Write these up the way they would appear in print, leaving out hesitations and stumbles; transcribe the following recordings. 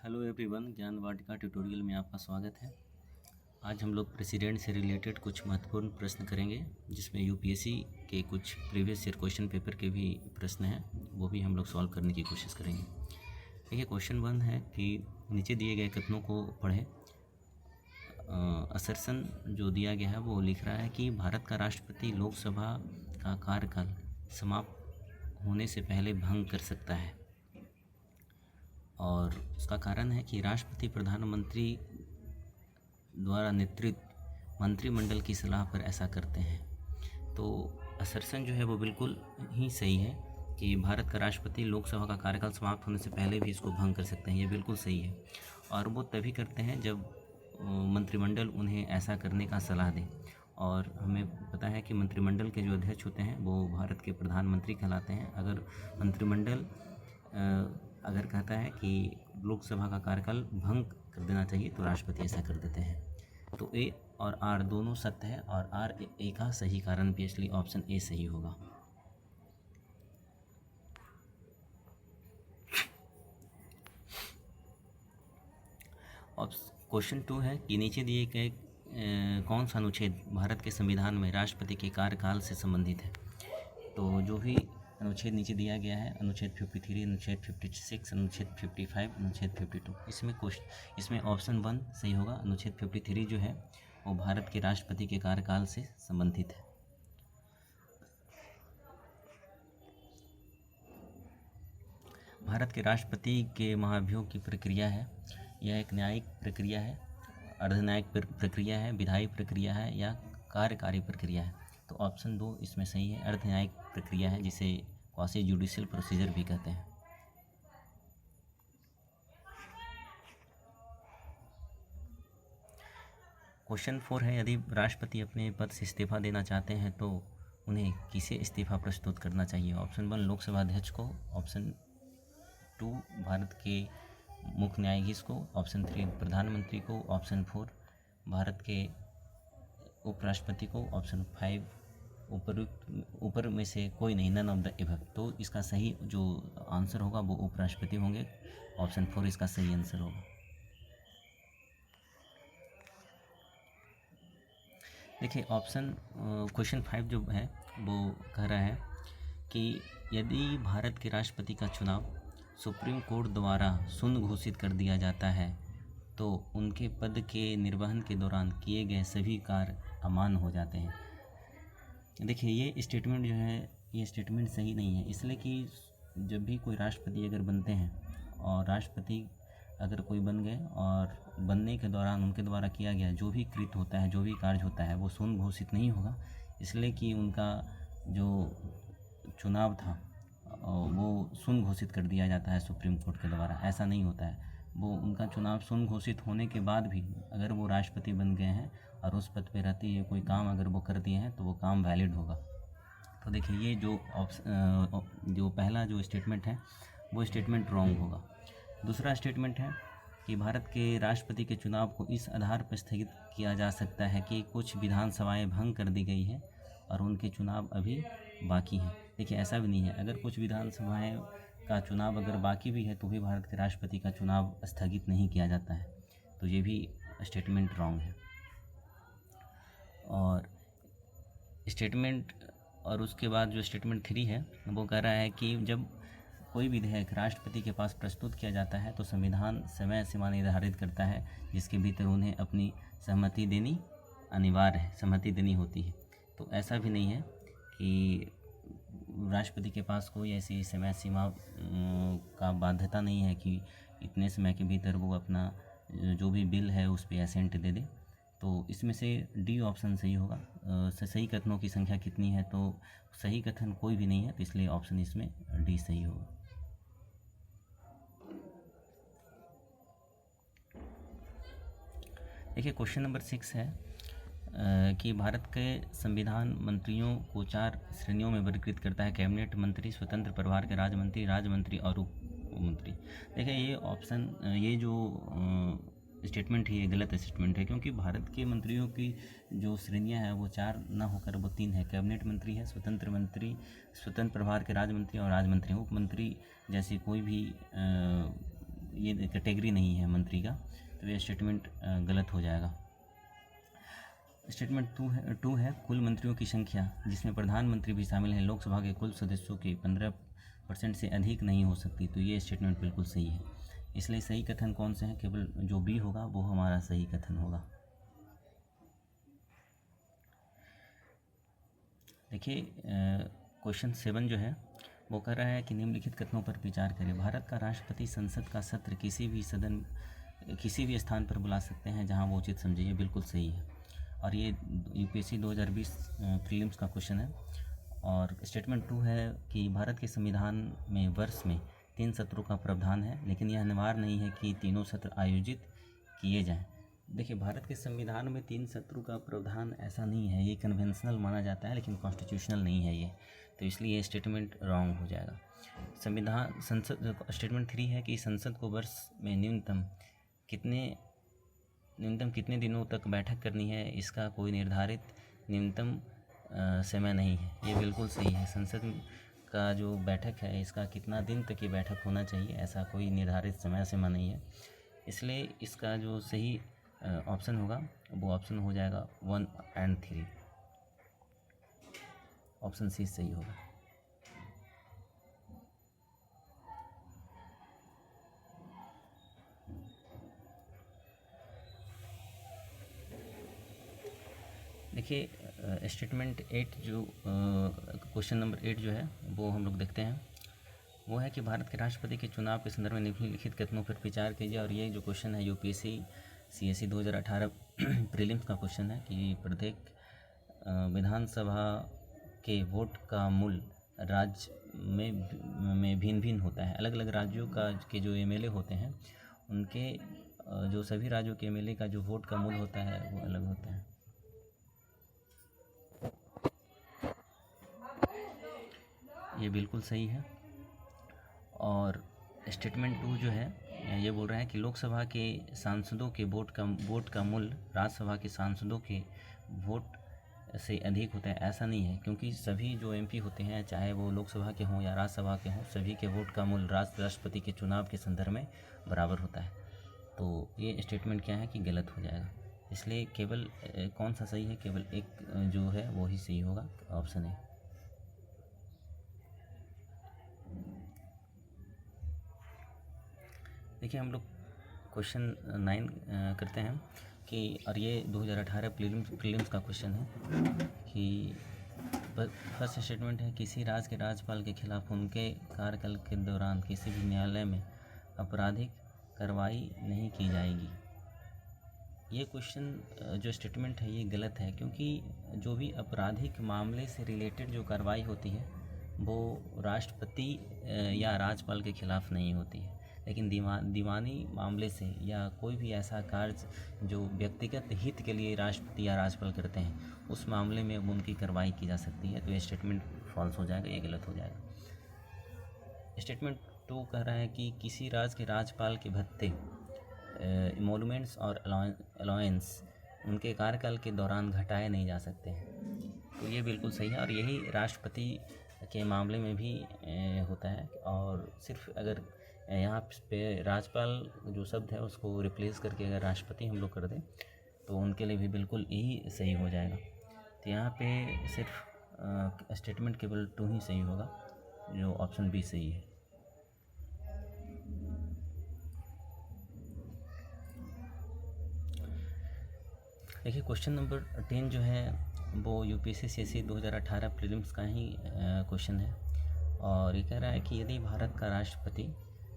Hello everyone, ज्ञान वाटिका tutorial में आपका स्वागत है। आज हम लोग प्रेसिडेंट से रिलेटेड कुछ महत्वपूर्ण प्रश्न करेंगे, जिसमें यूपीएससी के कुछ प्रीवियस ईयर क्वेश्चन पेपर के भी प्रश्न हैं, वो भी हम लोग सॉल्व करने की कोशिश करेंगे। देखिए, क्वेश्चन 1 है कि नीचे दिए गए कथनों को पढ़ें। असर्शन जो दिया गया है वो लिख रहा है कि भारत का राष्ट्रपति लोकसभा का कार्यकाल समाप्त होने से पहले भंग कर सकता है, और उसका कारण है कि राष्ट्रपति प्रधानमंत्री द्वारा नेतृत्व मंत्रिमंडल की सलाह पर ऐसा करते हैं। तो असर्शन जो है वो बिल्कुल ही सही है कि भारत का राष्ट्रपति लोकसभा का कार्यकाल समाप्त होने से पहले भी इसको भंग कर सकते हैं, ये बिल्कुल सही है। और वो तभी करते हैं जब मंत्रिमंडल उन्हें ऐसा करने का सलाह दें। और हमें पता है कि मंत्रिमंडल के जो अध्यक्ष होते हैं वो भारत के प्रधानमंत्री कहलाते हैं। अगर मंत्रिमंडल अगर कहता है कि लोकसभा का कार्यकाल भंग कर देना चाहिए तो राष्ट्रपति ऐसा कर देते हैं। तो ए और आर दोनों सत्य है, और आर ए का सही कारण भी, इसलिए ऑप्शन ए सही होगा। क्वेश्चन 2 है कि नीचे दिए गए कौन सा अनुच्छेद भारत के संविधान में राष्ट्रपति के कार्यकाल से संबंधित है। तो जो भी अनुच्छेद नीचे दिया गया है, अनुच्छेद 53, अनुच्छेद 56, अनुच्छेद 55, अनुच्छेद 52, इसमें ऑप्शन 1 सही होगा। अनुच्छेद 53 जो है वो भारत के राष्ट्रपति के कार्यकाल से संबंधित है। भारत के राष्ट्रपति के महाभियोग की प्रक्रिया है, यह एक न्यायिक प्रक्रिया है, अर्धन्यायिक प्रक्रिया है, विधायी प्रक्रिया है या कार्यकारी प्रक्रिया है। तो ऑप्शन 2 इसमें सही है, अर्धन्यायिक प्रक्रिया है, जिसे क्वासी जुडिशियल प्रोसीजर भी कहते हैं। क्वेश्चन 4 है, यदि राष्ट्रपति अपने पद से इस्तीफा देना चाहते हैं तो उन्हें किसे इस्तीफा प्रस्तुत करना चाहिए। ऑप्शन 1 लोकसभा अध्यक्ष को, ऑप्शन 2 भारत के मुख्य न्यायाधीश को, ऑप्शन 3 प्रधानमंत्री को, ऑप्शन 4 भारत के उपराष्ट्रपति को, ऑप्शन 5 ऊपर में से कोई नहीं, नन ऑफ द एबव। तो इसका सही जो आंसर होगा वो उपराष्ट्रपति होंगे। ऑप्शन 4 इसका सही आंसर होगा। देखिए, क्वेश्चन 5 जो है वो कह रहा है कि यदि भारत के राष्ट्रपति का चुनाव सुप्रीम कोर्ट द्वारा शून्य घोषित कर दिया जाता है तो उनके पद के निर्वहन के दौरान किए गए सभी कार्य अमान्य हो जाते हैं। देखिए, ये स्टेटमेंट जो है ये स्टेटमेंट सही नहीं है, इसलिए कि जब भी कोई राष्ट्रपति अगर बनते हैं और राष्ट्रपति अगर कोई बन गए और बनने के दौरान उनके द्वारा किया गया जो भी कृत्य होता है, जो भी कार्य होता है, वो शून्य घोषित नहीं होगा, इसलिए कि उनका जो चुनाव था वो शून्य घोषित कर दिया जाता है सुप्रीम कोर्ट के द्वारा। ऐसा नहीं होता है, वो उनका चुनाव शून्य घोषित होने के बाद भी अगर वो राष्ट्रपति बन गए हैं और उस पद पे रहते हुए कोई काम अगर वो कर दिए हैं तो वो काम वैलिड होगा। तो देखिए, ये जो पहला जो स्टेटमेंट है वो स्टेटमेंट रॉन्ग होगा। दूसरा स्टेटमेंट है कि भारत के राष्ट्रपति के चुनाव को इस आधार पर स्थगित किया जा सकता है कि कुछ विधानसभाएं भंग कर दी गई हैं और उनके चुनाव अभी बाकी हैं। देखिए, ऐसा भी नहीं है, अगर कुछ विधानसभाएं का चुनाव अगर बाकी भी है तो भी भारत के राष्ट्रपति का चुनाव स्थगित नहीं किया जाता है। तो ये भी स्टेटमेंट रॉन्ग है। और स्टेटमेंट और उसके बाद जो स्टेटमेंट 3 है वो कह रहा है कि जब कोई विधेयक राष्ट्रपति के पास प्रस्तुत किया जाता है तो संविधान समय सीमा निर्धारित करता है जिसके भीतर उन्हें अपनी सहमति देनी अनिवार्य है, सहमति देनी होती है। तो ऐसा भी नहीं है कि राष्ट्रपति के पास कोई ऐसी समय सीमा का बाध्यता नहीं है कि इतने समय के भीतर वो अपना जो भी बिल है उस पर एसेंट दे दे। तो इसमें से डी ऑप्शन सही होगा। सही कथनों की संख्या कितनी है, तो सही कथन कोई भी नहीं है, तो इसलिए ऑप्शन इसमें डी सही होगा। देखिए, क्वेश्चन नंबर 6 है कि भारत के संविधान मंत्रियों को 4 श्रेणियों में वर्गीकृत करता है। कैबिनेट मंत्री, स्वतंत्र प्रभार के राज्य मंत्री, राज्य मंत्री और उप मंत्री। देखिए, ये जो स्टेटमेंट है ये गलत स्टेटमेंट है, क्योंकि भारत के मंत्रियों की जो श्रेणियां हैं वो 4 ना होकर वो 3 है। कैबिनेट मंत्री है, स्वतंत्र मंत्री, स्वतंत्र प्रभार के राज्य मंत्री और राज्य मंत्री। उप मंत्री जैसी कोई भी ये कैटेगरी नहीं है मंत्री का, तो ये स्टेटमेंट गलत हो जाएगा। स्टेटमेंट टू है कुल मंत्रियों की संख्या जिसमें प्रधानमंत्री भी शामिल हैं लोकसभा के कुल सदस्यों के 15% से अधिक नहीं हो सकती, तो ये स्टेटमेंट बिल्कुल सही है। इसलिए सही कथन कौन से हैं, केवल जो बी होगा वो हमारा सही कथन होगा। देखिए क्वेश्चन 7 जो है वो कह रहा है कि निम्नलिखित कथनों पर विचार करें। भारत का राष्ट्रपति संसद का सत्र किसी भी स्थान पर बुला सकते हैं जहां वो उचित समझे, ये बिल्कुल सही है। और ये यूपीएससी 2020 प्रीलिम्स का क्वेश्चन है। और स्टेटमेंट 2 है कि भारत के संविधान में वर्ष में 3 सत्रों का प्रावधान है, लेकिन यह अनिवार्य नहीं है कि तीनों सत्र आयोजित किए जाएं। देखिए भारत के संविधान में 3 सत्रों का प्रावधान ऐसा नहीं है, ये कन्वेंशनल माना जाता है लेकिन कॉन्स्टिट्यूशनल नहीं है ये, तो इसलिए ये स्टेटमेंट रॉन्ग हो जाएगा। स्टेटमेंट 3 है कि संसद को वर्ष में न्यूनतम कितने दिनों तक बैठक करनी है, इसका कोई निर्धारित न्यूनतम समय नहीं है, ये बिल्कुल सही है। संसद का जो बैठक है इसका कितना दिन तक ये बैठक होना चाहिए, ऐसा कोई निर्धारित समय सीमा नहीं है। इसलिए इसका जो सही ऑप्शन होगा वो ऑप्शन हो जाएगा 1 और 3, ऑप्शन सी सही होगा। देखिए स्टेटमेंट 8 जो क्वेश्चन नंबर 8 जो है वो हम लोग देखते हैं। वो है कि भारत के राष्ट्रपति के चुनाव के संदर्भ में निम्नलिखित कथनों पर विचार कीजिए। और ये जो क्वेश्चन है यूपीएससी सीएसई 2018 प्रीलिम्स का क्वेश्चन है कि प्रत्येक विधानसभा के वोट का मूल्य राज्य में भिन्न भिन्न होता है। अलग अलग राज्यों के जो एमएलए होते हैं उनके जो सभी राज्यों के एमएलए का जो वोट का मूल्य होता है वो अलग होता है। ये बिल्कुल सही है। और स्टेटमेंट 2 जो है ये बोल रहा है कि लोकसभा के सांसदों के वोट का मूल्य राज्यसभा के सांसदों के वोट से अधिक होता है। ऐसा नहीं है, क्योंकि सभी जो एमपी होते हैं चाहे वो लोकसभा के हों या राज्यसभा के हों, सभी के वोट का मूल्य राष्ट्रपति के चुनाव के संदर्भ में बराबर होता है। तो ये स्टेटमेंट क्या है कि गलत हो जाएगा। इसलिए केवल कौन सा सही है, केवल एक जो है वो ही सही होगा, ऑप्शन ए। देखिए हम लोग क्वेश्चन 9 करते हैं कि, और ये 2018 प्रीलिम्स का क्वेश्चन है कि फर्स्ट स्टेटमेंट है किसी राज्य के राज्यपाल के खिलाफ उनके कार्यकाल के दौरान किसी भी न्यायालय में आपराधिक कार्रवाई नहीं की जाएगी। ये क्वेश्चन जो स्टेटमेंट है ये गलत है, क्योंकि जो भी आपराधिक मामले से रिलेटेड जो कार्रवाई होती है वो राष्ट्रपति या राज्यपाल के खिलाफ नहीं होती है, लेकिन दीवानी मामले से या कोई भी ऐसा कार्य जो व्यक्तिगत हित के लिए राष्ट्रपति या राज्यपाल करते हैं उस मामले में उनकी कार्रवाई की जा सकती है। तो ये स्टेटमेंट फॉल्स हो जाएगा, ये गलत हो जाएगा। स्टेटमेंट 2 कह रहा है कि किसी राज्य के राज्यपाल के भत्ते इमोलमेंट्स और अलाउंस उनके कार्यकाल के दौरान घटाए नहीं जा सकते हैं, तो ये बिल्कुल सही है। और यही राष्ट्रपति के मामले में भी होता है। और सिर्फ अगर यहाँ पे राज्यपाल जो शब्द है उसको रिप्लेस करके अगर राष्ट्रपति हम लोग कर दें तो उनके लिए भी बिल्कुल यही सही हो जाएगा। तो यहाँ पे सिर्फ स्टेटमेंट केवल 2 ही सही होगा, जो ऑप्शन बी सही है। देखिए क्वेश्चन नंबर 10 जो है वो यूपीएससी सीएसई 2018 प्रीलिम्स का ही क्वेश्चन है। और ये कह रहा है कि यदि भारत का राष्ट्रपति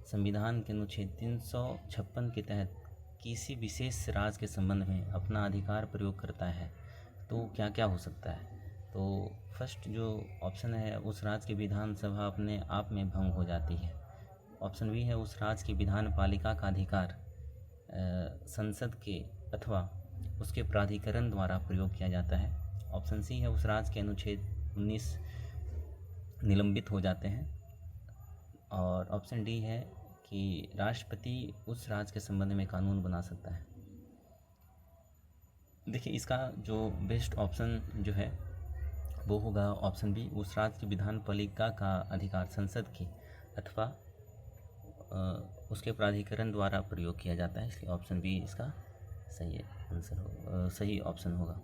संविधान के अनुच्छेद 356 के तहत किसी विशेष राज्य के संबंध में अपना अधिकार प्रयोग करता है तो क्या क्या हो सकता है। तो फर्स्ट जो ऑप्शन है उस राज्य की विधानसभा अपने आप में भंग हो जाती है। ऑप्शन बी है उस राज्य की विधान पालिका का अधिकार संसद के अथवा उसके प्राधिकरण द्वारा प्रयोग किया जाता है। ऑप्शन सी है उस राज्य के अनुच्छेद 19 निलंबित हो जाते हैं। और ऑप्शन डी है कि राष्ट्रपति उस राज्य के संबंध में कानून बना सकता है। देखिए इसका जो बेस्ट ऑप्शन जो है वो होगा ऑप्शन बी, उस राज्य की विधान पालिका का अधिकार संसद के अथवा उसके प्राधिकरण द्वारा प्रयोग किया जाता है, इसलिए ऑप्शन बी इसका सही आंसर हो, सही ऑप्शन होगा।